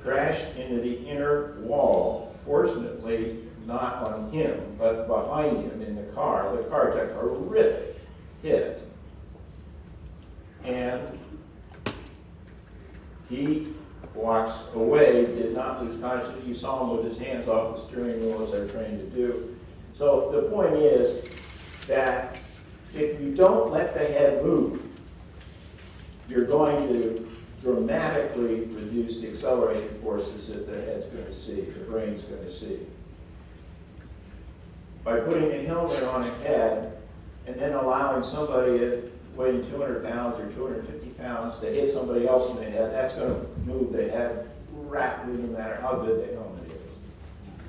crashed into the inner wall, fortunately not on him, but behind him in the car. The car took a horrific hit. And he walks away, did not lose consciousness. You saw him with his hands off the steering wheel as they're trained to do. So the point is that if you don't let the head move, you're going to dramatically reduce the acceleration forces that the head's going to see, the brain's going to see. By putting a helmet on a head and then allowing somebody weighing 200 pounds or 250 pounds to hit somebody else in the head, that's going to move the head rapidly no matter how good the helmet is.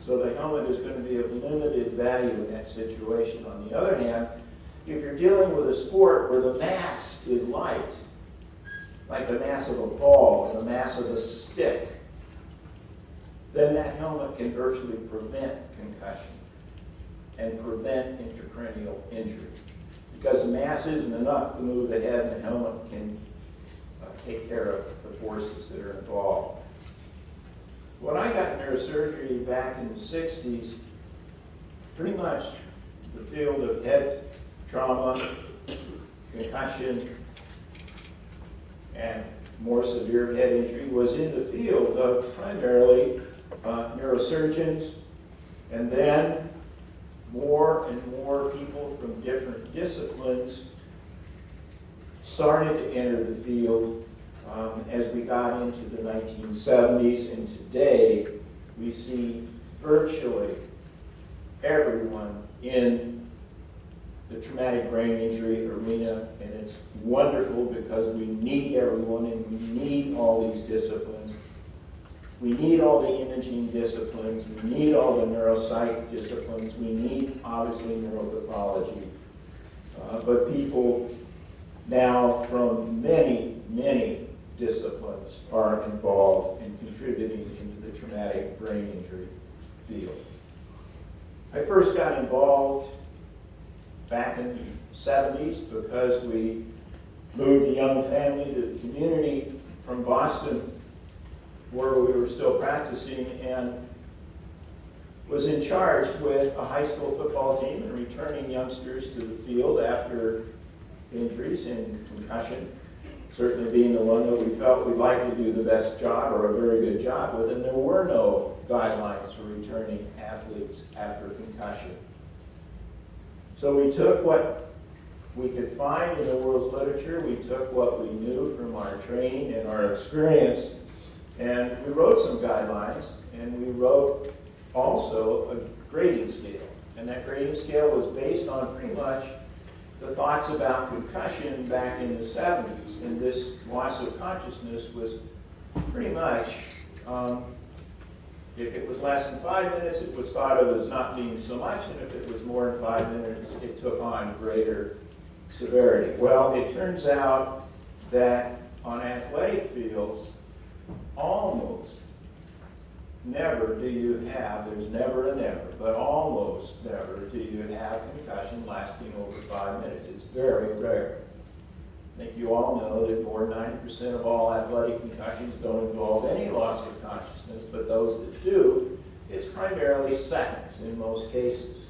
So the helmet is going to be of limited value in that situation. On the other hand, if you're dealing with a sport where the mass is light, like the mass of a ball or the mass of a stick, then that helmet can virtually prevent concussion and prevent intracranial injury. Because the mass isn't enough to move the head, and the helmet can take care of the forces that are involved. When I got neurosurgery back in the 60s, pretty much the field of head trauma, concussion, and more severe head injury was in the field of primarily neurosurgeons, and then more and more people from different disciplines started to enter the field as we got into the 1970s, and today we see virtually everyone in the traumatic brain injury arena, and it's wonderful because we need everyone and we need all these disciplines. We need all the imaging disciplines, we need all the neuropsych disciplines, we need obviously neuropathology, but people now from many, many disciplines are involved in contributing into the traumatic brain injury field. I first got involved back in the 70s because we moved a young family to the community from Boston where we were still practicing, and was in charge with a high school football team and returning youngsters to the field after injuries and concussion. Certainly being the one that we felt we'd like to do the best job or a very good job with, and there were no guidelines for returning athletes after concussion. So we took what we could find in the world's literature, we took what we knew from our training and our experience, and we wrote some guidelines, and we wrote also a grading scale. And that grading scale was based on pretty much the thoughts about concussion back in the 70s. And this loss of consciousness was pretty much, if it was less than 5 minutes, it was thought of as not being so much, and if it was more than 5 minutes, it took on greater severity. Well, it turns out that on athletic fields, almost never do you have, there's never a never, but almost never do you have concussion lasting over 5 minutes. It's very rare. I think you all know that more than 90% of all athletic concussions don't involve any loss of consciousness, but those that do, it's primarily seconds in most cases.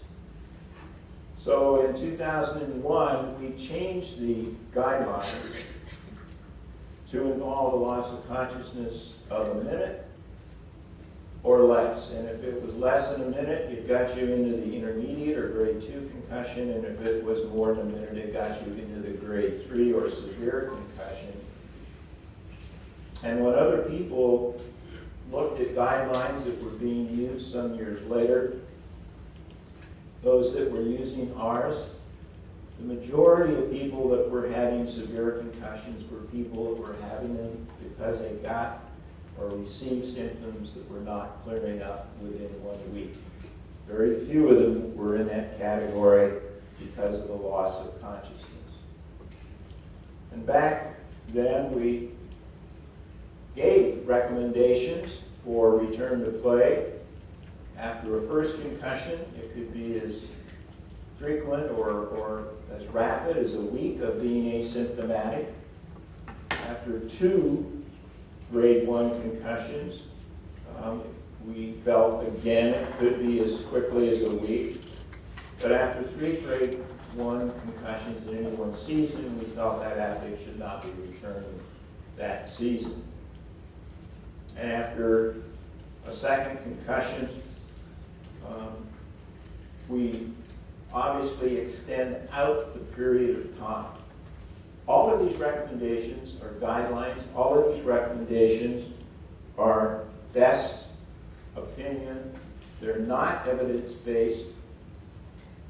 So in 2001, we changed the guidelines to involve a loss of consciousness of a minute or less. And if it was less than a minute, it got you into the intermediate or grade 2 concussion, and if it was more than a minute, it got you into the grade 3 or severe concussion. And when other people looked at guidelines that were being used some years later, those that were using ours, the majority of people that were having severe concussions were people that were having them because they got or received symptoms that were not clearing up within 1 week. Very few of them were in that category because of the loss of consciousness. And back then we gave recommendations for return to play. After a first concussion, it could be as frequent or as rapid as a week of being asymptomatic. After 2 grade 1 concussions, We felt, again, it could be as quickly as a week. But after 3 grade 1 concussions in any one season, we felt that athlete should not be returning that season. And after a second concussion, we obviously extend out the period of time. All of these recommendations are guidelines. All of these recommendations are best opinion. They're not evidence-based.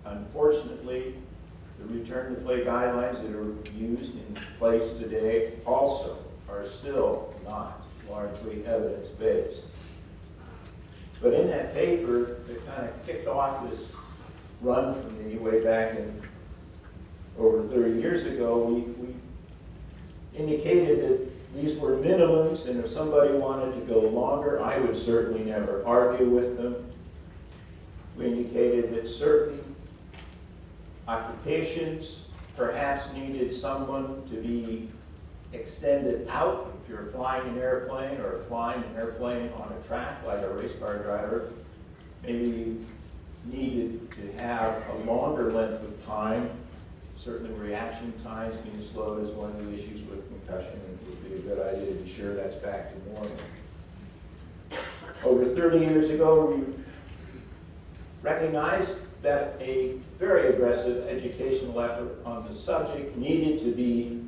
Unfortunately, the return to play guidelines that are used in place today also are still not largely evidence-based. But in that paper that kind of kicked off this run for me way back in over 30 years ago, we indicated that these were minimums, and if somebody wanted to go longer, I would certainly never argue with them. We indicated that certain occupations perhaps needed someone to be extended out. If you're flying an airplane or flying an airplane on a track like a race car driver, maybe you needed to have a longer length of time. Certainly reaction times being slowed is one of the issues with concussion, and it would be a good idea to be sure that's back to normal. Over 30 years ago, we recognized that a very aggressive educational effort on the subject needed to be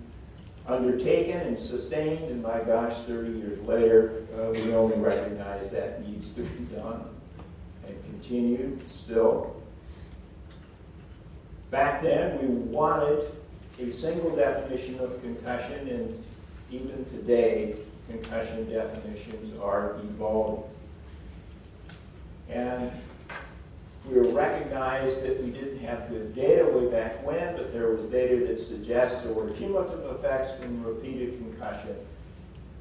undertaken and sustained, and my gosh, 30 years later, we only recognize that needs to be done and continue still. Back then, we wanted a single definition of concussion, and even today, concussion definitions are evolving. And we recognized that we didn't have good data way back when, but there was data that suggests there were cumulative effects from repeated concussion.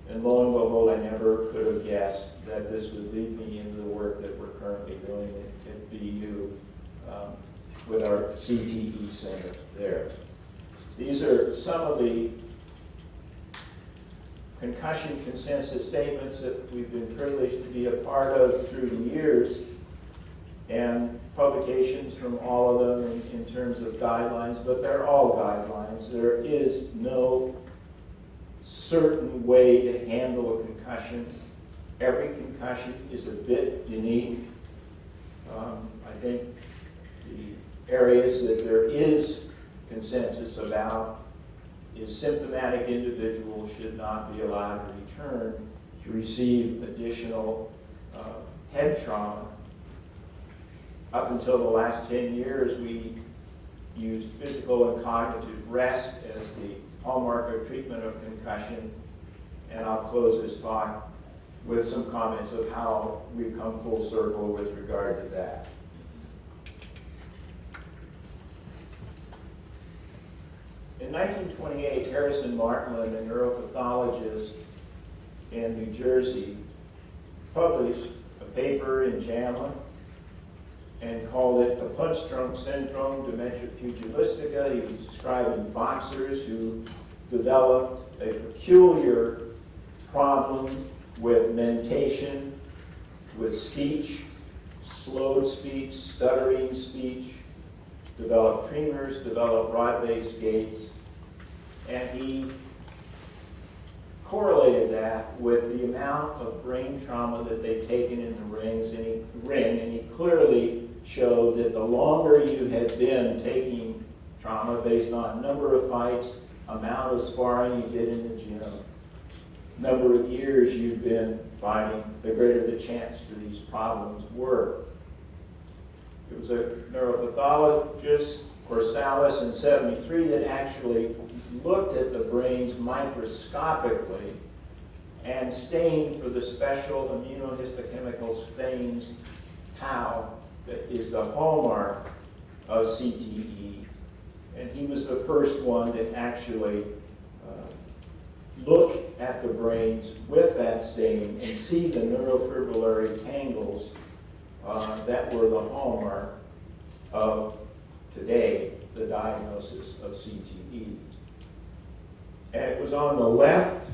And lo and behold, I never could have guessed that this would lead me into the work that we're currently doing at BU with our CTE center there. These are some of the concussion consensus statements that we've been privileged to be a part of through the years, and publications from all of them in terms of guidelines, but they're all guidelines. There is no certain way to handle a concussion. Every concussion is a bit unique. I think the areas that there is consensus about is symptomatic individuals should not be allowed to return to receive additional head trauma. Up until the last 10 years, we used physical and cognitive rest as the hallmark of treatment of concussion. And I'll close this talk with some comments of how we've come full circle with regard to that. In 1928, Harrison Martland, a neuropathologist in New Jersey, published a paper in JAMA and called it the punch-drunk syndrome, dementia pugilistica. He was describing boxers who developed a peculiar problem with mentation, with speech, slowed speech, stuttering speech, developed tremors, developed rod-based gaits, and he correlated that with the amount of brain trauma that they'd taken in the ring, and he clearly showed that the longer you had been taking trauma based on number of fights, amount of sparring you did in the gym, number of years you've been fighting, the greater the chance for these problems were. It was a neuropathologist, Corsalis, in '73 that actually looked at the brains microscopically and stained for the special immunohistochemical stains, tau, that is the hallmark of CTE. And he was the first one to actually look at the brains with that stain and see the neurofibrillary tangles that were the hallmark of today, the diagnosis of CTE. And it was on the left